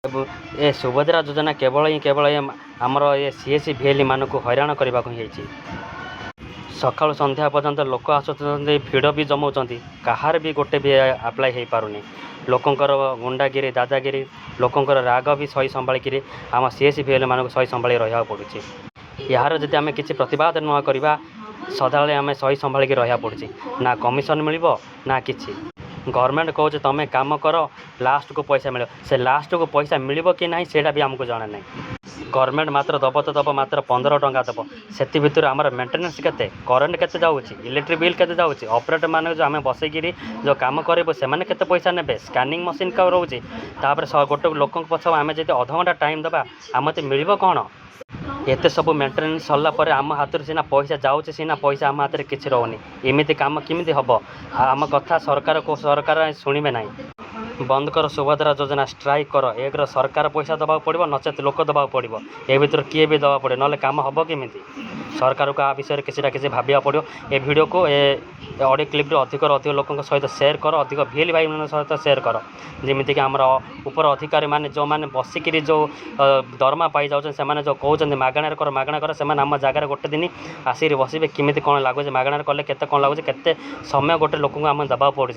ए सुभद्रा योजना केवल आमर ये सीएससी भिएलई मानक हैरान करने को सका संध्या पर्यंत लोक आसुँच भिड़ भी जमाऊँच कहार भी गोटे भी आप्लाय हो पारुनी लोकंर गुंडागिरी दादागिरी लोकंर राग भी सही संभाळिकी आम सीएससी भिएलई मानक सही संभाळी रहा पड़ुछि। यार जदि आम किसी प्रतिवाद न करवा सदा आम सही संभाळिकी रहा पड़ुछि ना कमिशन मिलिबो ना किछि। गवर्नमेंट कहे तुम काम कर लास्ट को पैसा मिल से लास्ट को पैसा मिलिबो कि नहीं सेटा भी आमको जाना नहीं। गवर्नमेंट मात्र दब तो दब मात्र 15 टंका दब से भितर आमर मेंटेनेंस केते करेन्ट केते जाऊँगी इलेक्ट्रिक बिल केते जाऊँगी ऑपरेटर मान जो आम बसैकी जो काम करेंगे से केते पैसा नेबे स्कानिंग मशीन का रोचे गोटे लोक पछ आम जब अध घंटा टाइम दबा आमते मिलिबो कौन एत सब मेंटेनेंस सरला पर आम हाथ सीना पैसा जाऊँचे सीना पैसा आम हाथ किसी रोनी एमती काम केमी हम आम कथा सरकार को सरकार शुणे ना। बंद कर सुभद्रा योजना स्ट्राइक कर एक सरकार पैसा दबा पड़ो नचेत लोक दबा पड़ो ए भर किए भी दबा पड़े ना काम हम केमी सरकार को आ विषय किसी ना किसी भाविया पड़ो। ए वीडियो को ऑडियो क्लिप अधिक लोक सहित शेयर कर अधिक भिएलई भाई मान सहित शेयर कर जमीक आम उपर अधिकारी मैंने जो मैंने बसिक जो दरमा पाई जाऊँ से जो कहते मागणार कर से आम जगार गोटे दिन आसिक बसवे किमी कौन लगुच मागणार कले केते कौन लगुच केते समय गोटे लोक आम दबा पड़ी।